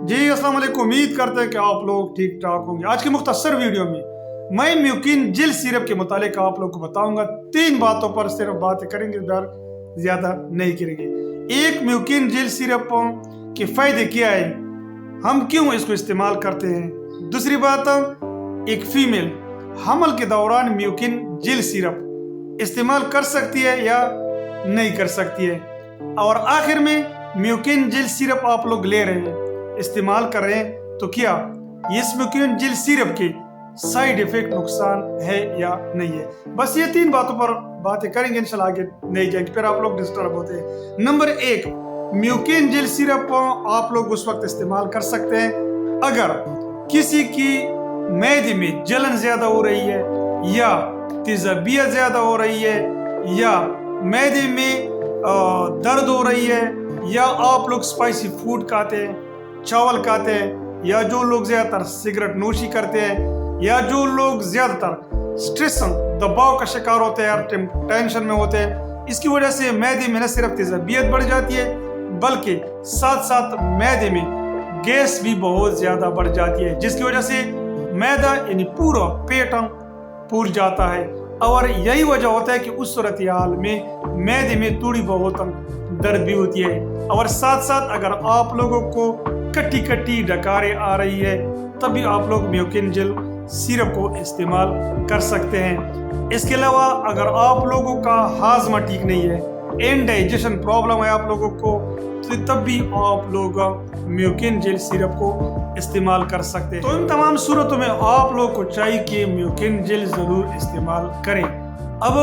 جی السلام علیکم، امید کرتے ہیں کہ آپ لوگ ٹھیک ٹھاک ہوں گے۔ آج کی مختصر ویڈیو میں میں میوکین جیل سیرپ کے متعلق آپ لوگ کو بتاؤں گا۔ 3 باتوں پر صرف باتیں کریں گے، زیادہ نہیں کریں گے۔ ایک، میوکین جیل سیرپ کے فائدے کیا ہے، ہم کیوں اس کو استعمال کرتے ہیں۔ دوسری بات، ایک فیمیل حمل کے دوران میوکین جیل سیرپ استعمال کر سکتی ہے یا نہیں کر سکتی ہے۔ اور آخر میں میوکین جیل سیرپ آپ لوگ لے رہے ہیں، استعمال کر رہے ہیں، تو کیا اس میوکین جیل سیرپ کے سائیڈ ایفیکٹ نقصان ہے یا نہیں ہے۔ بس یہ 3 باتوں پر باتیں کریں گے، انشاءاللہ آگے نہیں جائیں گے، پھر آپ لوگ ڈسٹرب ہوتے ہیں۔ نمبر 1، میوکین جیل سیرپ آپ لوگ اس وقت استعمال کر سکتے ہیں اگر کسی کی معدے میں جلن زیادہ ہو رہی ہے، یا تیزابیت زیادہ ہو رہی ہے، یا معدے میں درد ہو رہی ہے، یا آپ لوگ اسپائسی فوڈ کھاتے ہیں، چاول کھاتے ہیں، یا جو لوگ زیادہ تر سگریٹ نوشی کرتے ہیں، یا جو لوگ زیادہ تر سٹریس دباؤ کا شکار ہوتے ہیں، ٹینشن میں ہوتے ہیں۔ اس کی وجہ سے معدے میں نہ صرف تیزابیت بڑھ جاتی ہے بلکہ ساتھ ساتھ معدے میں گیس بھی بہت زیادہ بڑھ جاتی ہے، جس کی وجہ سے معدہ یعنی پورا پیٹ پھول جاتا ہے۔ اور یہی وجہ ہوتا ہے کہ اس صورتحال میں معدے میں تھوڑی بہت درد بھی ہوتی ہے، اور ساتھ ساتھ اگر آپ لوگوں کو کٹی کٹی ڈکاریں آ رہی ہے تب بھی آپ لوگ میوکین جیل سیرپ کو استعمال کر سکتے ہیں۔ اس کے علاوہ اگر آپ لوگوں کا ہاضمہ ٹھیک نہیں ہے، انڈائجیشن پرابلم ہے آپ لوگوں کو، تو تب بھی آپ لوگ میوکین جیل سیرپ کو استعمال کر سکتے ہیں۔ تو ان تمام صورتوں میں آپ لوگ کو چاہیے کہ میوکین جیل ضرور استعمال کریں۔ اب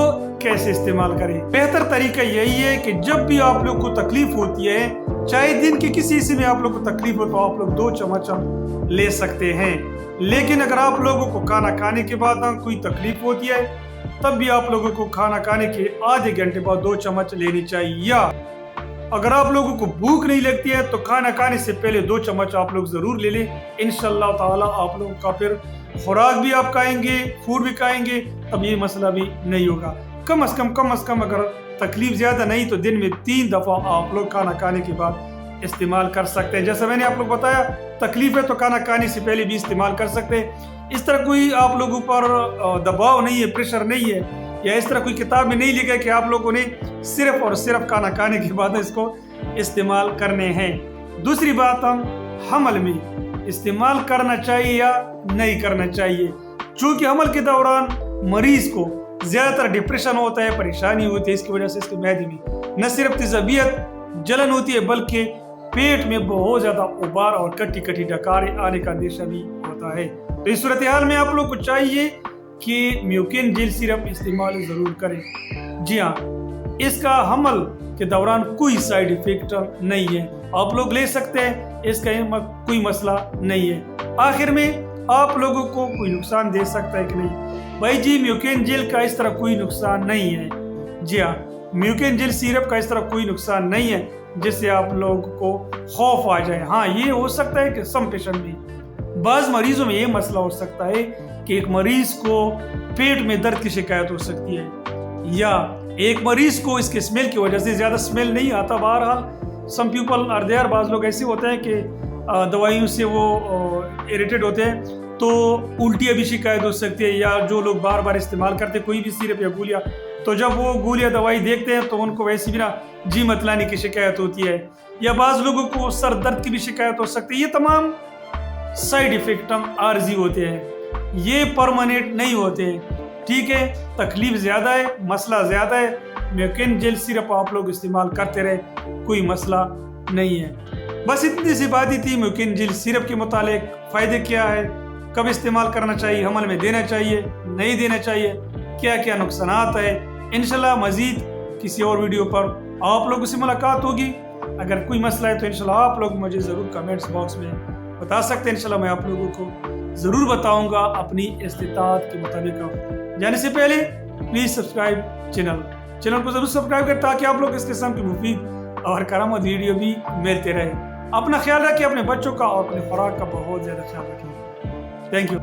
کیسے استعمال کریں؟ بہتر طریقہ یہی ہے کہ جب بھی آپ لوگ کو تکلیف ہوتی ہے، چاہے دن کے کسی حصے میں آپ لوگ کو تکلیف ہو، تو آپ لوگ 2 چمچ لے سکتے ہیں۔ لیکن اگر آپ لوگوں کو کھانا کھانے کے بعد کوئی تکلیف ہوتی ہے، تب بھی آپ لوگوں کو کھانا کھانے کے آدھے گھنٹے بعد 2 چمچ لینی چاہیے۔ یا اگر آپ لوگوں کو بھوک نہیں لگتی ہے تو کھانا کھانے سے پہلے 2 چمچ آپ لوگ ضرور لے لیں۔ انشاءاللہ تعالی آپ لوگوں کا پھر خوراک بھی آپ کھائیں گے، فوڈ بھی کھائیں گے، تب یہ مسئلہ بھی نہیں ہوگا۔ کم از کم اگر تکلیف زیادہ نہیں تو دن میں 3 دفعہ آپ لوگ کھانا کھانے کے بعد استعمال کر سکتے ہیں۔ جیسا میں نے آپ لوگ بتایا، تکلیف ہے تو کھانا کھانے سے پہلے بھی استعمال کر سکتے ہیں۔ اس طرح کوئی آپ لوگوں پر دباؤ نہیں ہے، پریشر نہیں ہے، یا اس طرح کوئی کتاب میں نہیں لکھا ہے کہ آپ لوگوں نے صرف اور صرف کھانا کھانے کے بعد اس کو استعمال کرنے ہیں۔ دوسری بات، ہم حمل میں استعمال کرنا چاہیے یا نہیں کرنا چاہیے، چونکہ حمل کے دوران مریض کو زیادہ تر ڈپریشن ہوتا ہے، پریشانی ہوتی ہے، اس کی وجہ سے اس کے معدے میں نہ صرف تیزابیت جلن ہوتی ہے بلکہ پیٹ میں بہت زیادہ غبار اور کٹی کٹی ڈکاریں آنے کا اندیشہ بھی ہوتا ہے۔ تو اس صورتحال میں آپ لوگ کو چاہیے کہ میوکین جیل سیرپ استعمال ضرور کریں۔ جی ہاں، اس کا حمل کے دوران کوئی سائیڈ ایفیکٹ نہیں ہے، آپ لوگ لے سکتے ہیں، اس کا کوئی مسئلہ نہیں ہے۔ آخر میں آپ لوگوں کو کوئی نقصان دے سکتا ہے کہ نہیں؟ بھائی جی، میوکین جیل کا اس طرح کوئی نقصان نہیں ہے۔ جی ہاں، میوکین جیل سیرپ کا اس طرح کوئی نقصان نہیں ہے جس سے آپ لوگ کو خوف آ جائے۔ ہاں، یہ ہو سکتا ہے کہ سم پیشنٹ میں، بعض مریضوں میں یہ مسئلہ ہو سکتا ہے کہ ایک مریض کو پیٹ میں درد کی شکایت ہو سکتی ہے، یا ایک مریض کو اس کے اسمیل کی وجہ سے زیادہ اسمیل نہیں آتا۔ بہرحال سم پیپل آر دیئر، بعض لوگ ایسے ہوتے ہیں کہ دوائیوں سے وہ اریٹیڈ ہوتے ہیں، تو الٹیاں بھی شکایت ہو سکتی ہے، یا جو لوگ بار بار استعمال کرتے کوئی بھی سیرپ یا گولیاں، تو جب وہ گولیاں دوائی دیکھتے ہیں تو ان کو ویسی بھی جی متلانے کی شکایت ہوتی ہے، یا بعض لوگوں کو سر درد کی بھی شکایت ہو سکتی ہے۔ یہ تمام سائیڈ ایفیکٹ عارضی ہوتے ہیں، یہ پرماننٹ نہیں ہوتے ہیں۔ ٹھیک ہے، تکلیف زیادہ ہے، مسئلہ زیادہ ہے، میوکین جیل سیرپ آپ لوگ استعمال کرتے رہے، کوئی مسئلہ نہیں ہے۔ بس اتنی سی بات ہی تھی میوکین جیل سیرپ کے متعلق۔ فائدے کیا ہے، کب استعمال کرنا چاہیے، حمل میں دینا چاہیے نہیں دینا چاہیے، کیا کیا نقصانات ہے۔ انشاءاللہ مزید کسی اور ویڈیو پر آپ لوگوں سے ملاقات ہوگی۔ اگر کوئی مسئلہ ہے تو انشاءاللہ آپ لوگ مجھے ضرور کمنٹس باکس میں بتا سکتے ہیں، انشاءاللہ میں آپ لوگوں کو ضرور بتاؤں گا اپنی استطاعت کے مطابق۔ جانے سے پہلے پلیز سبسکرائب چینل کو ضرور سبسکرائب کریں تاکہ آپ لوگ اس قسم کی مفید اور کارآمد ویڈیو بھی ملتے رہے۔ اپنا خیال رکھیں، اپنے بچوں کا اور اپنے خوراک کا بہت زیادہ خیال رکھیں۔ Thank you.